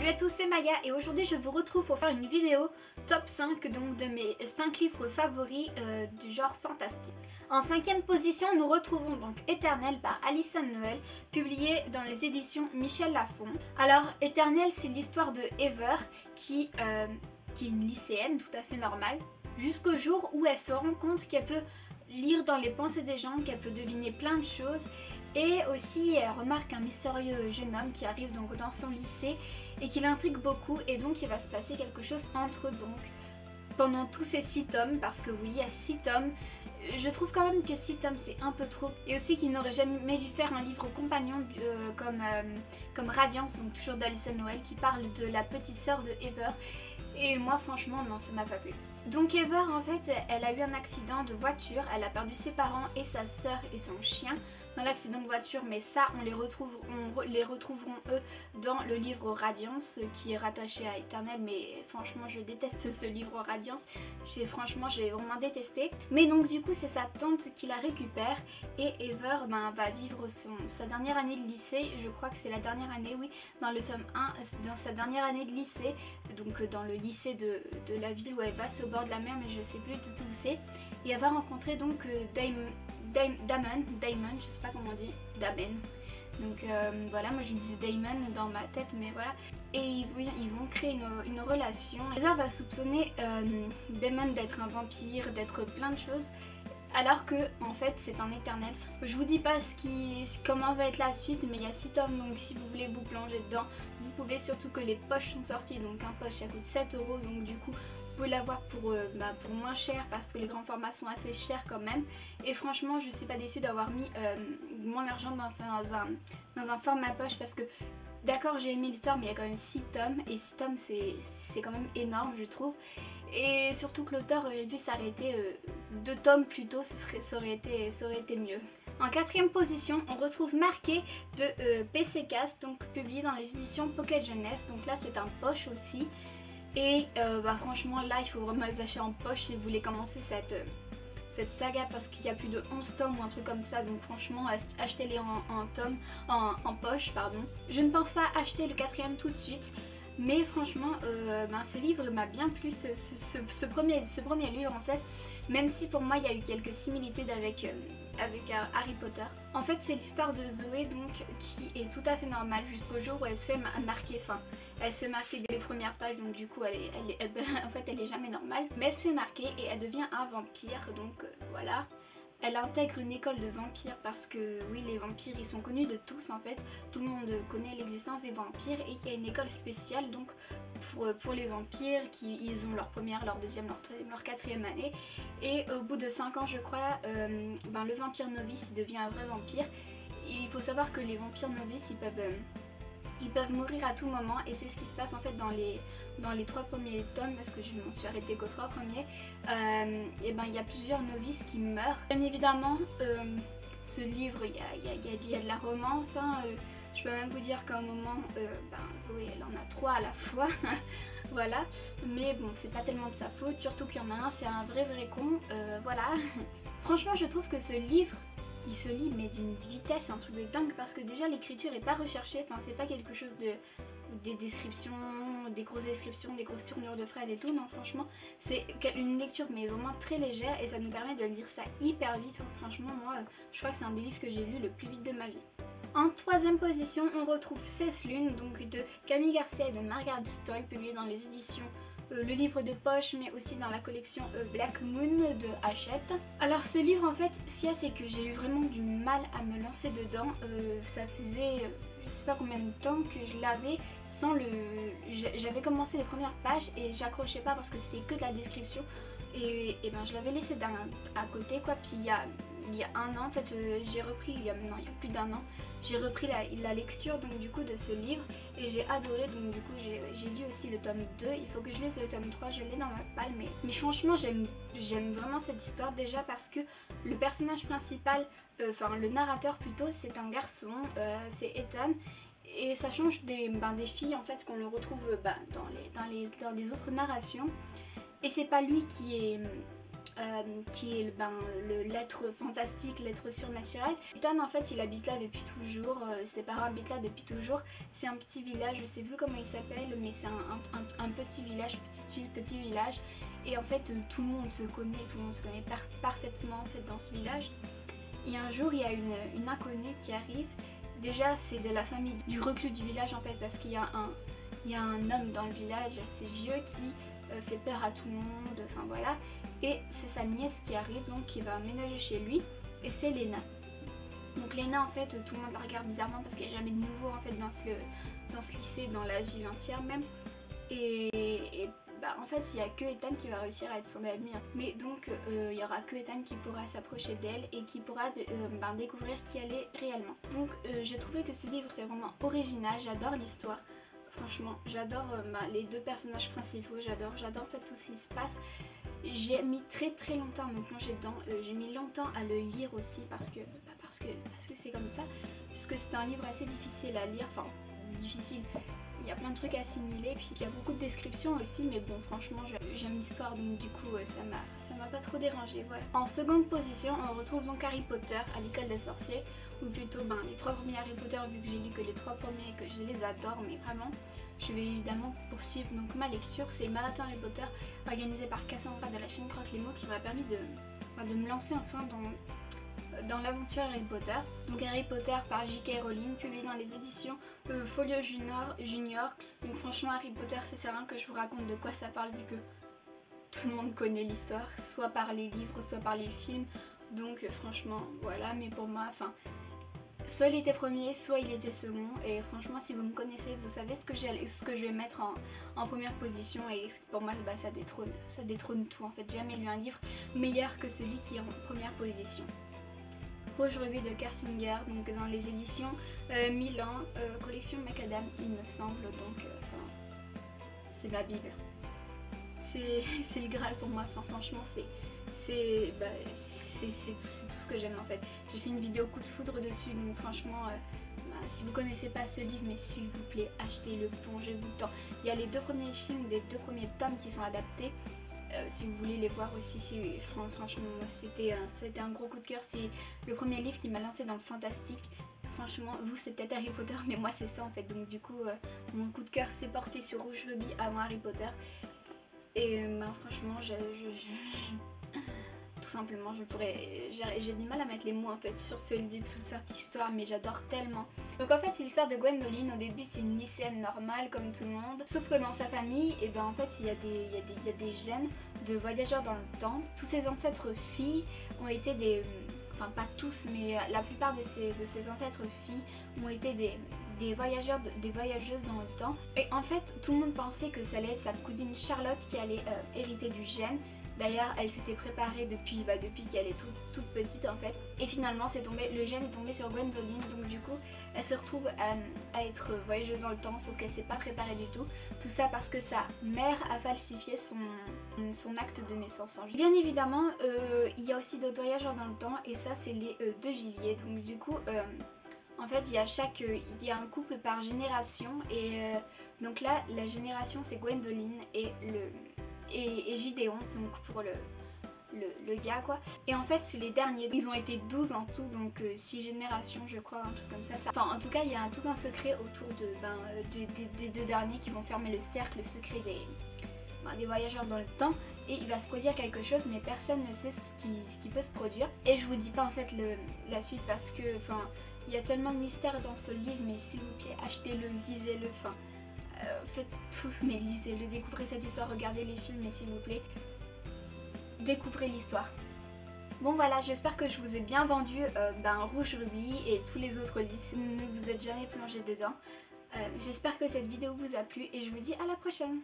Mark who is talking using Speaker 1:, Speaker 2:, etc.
Speaker 1: Salut à tous, c'est Maya et aujourd'hui je vous retrouve pour faire une vidéo top 5 donc de mes 5 livres favoris du genre fantastique. En 5ème position, nous retrouvons donc Éternel par Alyson Noël, publié dans les éditions Michel Lafon. Alors Éternel, c'est l'histoire de Ever qui est une lycéenne tout à fait normale, jusqu'au jour où elle se rend compte qu'elle peut lire dans les pensées des gens, qu'elle peut deviner plein de choses. Et aussi elle remarque un mystérieux jeune homme qui arrive donc dans son lycée et qui l'intrigue beaucoup, et donc il va se passer quelque chose entre eux donc pendant tous ces 6 tomes, parce que oui, il y a 6 tomes. Je trouve quand même que 6 tomes c'est un peu trop, et aussi qu'il n'aurait jamais dû faire un livre compagnon comme Radiance, donc toujours d'Alyson Noël, qui parle de la petite sœur de Ever. Et moi franchement non, ça m'a pas plu. Donc Ever en fait elle a eu un accident de voiture, elle a perdu ses parents et sa sœur et son chien dans l'accident de voiture, mais ça on les retrouveront eux dans le livre Radiance qui est rattaché à Éternel. Mais franchement je déteste ce livre Radiance, j'ai vraiment détesté. Mais donc du coup c'est sa tante qui la récupère, et Ever va vivre sa dernière année de lycée, je crois que c'est la dernière année, oui, dans le tome 1, dans sa dernière année de lycée, donc dans le lycée de la ville où elle va, c'est au bord de la mer mais je sais plus du tout où c'est, et elle va rencontrer donc Damon, je sais pas comment on dit, Damon. Donc voilà, moi je disais Damon dans ma tête, mais voilà. Et ils vont créer une relation. Ever va soupçonner Damon d'être un vampire, d'être plein de choses, alors que en fait c'est un éternel. Je vous dis pas comment va être la suite, mais il y a 6 tomes, donc si vous voulez vous plonger dedans, vous pouvez, surtout que les poches sont sorties, donc un poche ça coûte 7 €, donc du coup vous pouvez l'avoir pour moins cher, parce que les grands formats sont assez chers quand même. Et franchement je suis pas déçue d'avoir mis mon argent dans un format poche, parce que d'accord j'ai aimé l'histoire, mais il y a quand même 6 tomes, et 6 tomes c'est quand même énorme je trouve. Et surtout que l'auteur aurait dû s'arrêter 2 tomes plus tôt, ça aurait été mieux. En 4ème position, on retrouve Marqué de PC Cast, donc publié dans les éditions Pocket Jeunesse. Donc là c'est un poche aussi. Et franchement là il faut vraiment les acheter en poche si vous voulez commencer cette saga, parce qu'il y a plus de 11 tomes ou un truc comme ça, donc franchement achetez-les en poche, pardon. Je ne pense pas acheter le 4ème tout de suite, mais franchement ce livre m'a bien plu, ce premier livre en fait, même si pour moi il y a eu quelques similitudes avec Harry Potter. En fait c'est l'histoire de Zoé donc qui est tout à fait normale jusqu'au jour où elle se fait marquer, elle se fait marquer dès les premières pages, donc du coup en fait elle est jamais normale, mais elle se fait marquer et elle devient un vampire, donc voilà. Elle intègre une école de vampires parce que oui, les vampires ils sont connus de tous en fait, tout le monde connaît l'existence des vampires, et il y a une école spéciale donc pour les vampires ils ont leur première, leur deuxième, leur troisième, leur 4ème année, et au bout de 5 ans je crois, le vampire novice il devient un vrai vampire. Il faut savoir que les vampires novices ils peuvent mourir à tout moment, et c'est ce qui se passe en fait dans les 3 premiers tomes, parce que je m'en suis arrêtée qu'aux 3 premiers. Il y a plusieurs novices qui meurent. Bien évidemment, ce livre, il y a de la romance, hein, je peux même vous dire qu'à un moment, Zoé elle en a 3 à la fois, voilà. Mais bon, c'est pas tellement de sa faute, surtout qu'il y en a un, c'est un vrai con, voilà. Franchement, je trouve que ce livre, il se lit mais d'une vitesse, un truc de dingue, parce que déjà l'écriture est pas recherchée, c'est pas quelque chose des descriptions, des grosses descriptions, des grosses tournures de phrases et tout, non franchement c'est une lecture mais vraiment très légère, et ça nous permet de lire ça hyper vite. Franchement moi je crois que c'est un des livres que j'ai lu le plus vite de ma vie. En 3ème position on retrouve 16 lunes donc de Camille Garcia et de Margaret Stoll, publié dans les éditions le livre de poche, mais aussi dans la collection Black Moon de Hachette. Alors ce livre en fait, ce qu'il y a c'est que j'ai eu vraiment du mal à me lancer dedans, ça faisait je sais pas combien de temps que je l'avais sans j'avais commencé les premières pages et j'accrochais pas parce que c'était que de la description, et je l'avais laissé à côté quoi. Puis il y a un an en fait, j'ai repris, il y a plus d'1 an, j'ai repris la lecture donc du coup de ce livre, et j'ai adoré, donc du coup j'ai lu aussi le tome 2, il faut que je lise le tome 3, je l'ai dans ma palle, mais franchement j'aime vraiment cette histoire, déjà parce que le personnage principal, le narrateur plutôt, c'est un garçon, c'est Ethan, et ça change des filles en fait qu'on le retrouve dans les autres narrations, et c'est pas lui qui est qui est l'être fantastique, l'être surnaturel. Ethan en fait il habite là depuis toujours, ses parents habitent là depuis toujours. C'est un petit village, je sais plus comment il s'appelle, mais c'est un petit village, petite ville, petit village. Et en fait tout le monde se connaît, parfaitement en fait dans ce village. Et un jour il y a une inconnue qui arrive. Déjà c'est de la famille du reclus du village en fait, parce qu'il y a un homme dans le village assez vieux qui fait peur à tout le monde, enfin voilà. Et c'est sa nièce qui arrive, donc qui va emménager chez lui, et c'est Lena. Donc Lena en fait tout le monde la regarde bizarrement parce qu'il n'y a jamais de nouveau en fait dans ce lycée, dans la ville entière même. Et bah, en fait il n'y a que Ethan qui va réussir à être son ami. Mais donc il n'y aura que Ethan qui pourra s'approcher d'elle et qui pourra découvrir qui elle est réellement. Donc j'ai trouvé que ce livre est vraiment original, j'adore l'histoire. Franchement j'adore les deux personnages principaux, j'adore en fait tout ce qui se passe. J'ai mis très longtemps à me plonger dedans, j'ai mis longtemps à le lire aussi parce que c'est comme ça, parce que c'est un livre assez difficile à lire, enfin difficile, il y a plein de trucs à assimiler, puis il y a beaucoup de descriptions aussi, mais bon franchement j'aime l'histoire, donc du coup ça m'a pas trop dérangé, voilà. En seconde position on retrouve donc Harry Potter à l'école des sorciers, ou plutôt les 3 premiers Harry Potter, vu que j'ai lu que les 3 premiers, que je les adore, mais vraiment je vais évidemment poursuivre donc ma lecture. C'est le marathon Harry Potter organisé par Cassandra de la chaîne Croque les mots qui m'a permis de me lancer enfin dans l'aventure Harry Potter. Donc Harry Potter par J.K. Rowling, publié dans les éditions Folio Junior. Donc franchement Harry Potter, ça sert à rien que je vous raconte de quoi ça parle, vu que tout le monde connaît l'histoire, soit par les livres, soit par les films. Donc franchement voilà, mais pour moi, enfin, soit il était premier, soit il était second, et franchement si vous me connaissez, vous savez ce que je vais mettre en première position, et pour moi ça détrône tout en fait. J'ai jamais lu un livre meilleur que celui qui est en première position. Rouge Rubis de Kersinger, donc dans les éditions Milan, collection Macadam il me semble, donc c'est ma bible. C'est le Graal pour moi, enfin franchement c'est tout ce que j'aime en fait. J'ai fait une vidéo coup de foudre dessus, donc franchement si vous connaissez pas ce livre, mais s'il vous plaît achetez-le, plongez-vous dedans. Il y a les 2 premiers films des 2 premiers tomes qui sont adaptés, si vous voulez les voir aussi. Franchement c'était un gros coup de cœur, c'est le premier livre qui m'a lancé dans le fantastique. Franchement, vous c'est peut-être Harry Potter, mais moi c'est ça en fait, donc du coup mon coup de cœur s'est porté sur Rouge Rubis avant Harry Potter. Et franchement tout simplement j'ai du mal à mettre les mots en fait sur ce livre, sur cette histoire, mais j'adore tellement. Donc en fait c'est l'histoire de Gwendoline. Au début c'est une lycéenne normale comme tout le monde, sauf que dans sa famille, et ben en fait il y a des gènes de voyageurs dans le temps. Tous ses ancêtres filles ont été enfin pas tous, mais la plupart de ses ancêtres filles ont été des voyageuses dans le temps. Et en fait tout le monde pensait que ça allait être sa cousine Charlotte qui allait hériter du gène. D'ailleurs elle s'était préparée depuis qu'elle est toute petite en fait. Et finalement le gène est tombé sur Gwendoline, donc du coup elle se retrouve à être voyageuse dans le temps, sauf qu'elle s'est pas préparée du tout. Tout ça parce que sa mère a falsifié son acte de naissance. Bien évidemment il y a aussi d'autres voyageurs dans le temps, et ça c'est les De Villiers. Donc du coup en fait il y a un couple par génération, et donc là la génération c'est Gwendoline et Gideon, donc pour le gars quoi. Et en fait c'est les derniers, ils ont été 12 en tout, donc 6 générations je crois, un truc comme ça. Enfin en tout cas il y a tout un secret autour des 2 derniers qui vont fermer le cercle secret des voyageurs dans le temps, et il va se produire quelque chose, mais personne ne sait ce qui peut se produire. Et je vous dis pas en fait la suite parce que enfin il y a tellement de mystères dans ce livre, mais s'il vous plaît achetez-le, lisez-le, enfin faites tout, mais lisez-le, découvrez cette histoire, regardez les films, mais s'il vous plaît découvrez l'histoire. Bon voilà, j'espère que je vous ai bien vendu Rouge Rubis et tous les autres livres si vous ne vous êtes jamais plongé dedans. J'espère que cette vidéo vous a plu et je vous dis à la prochaine.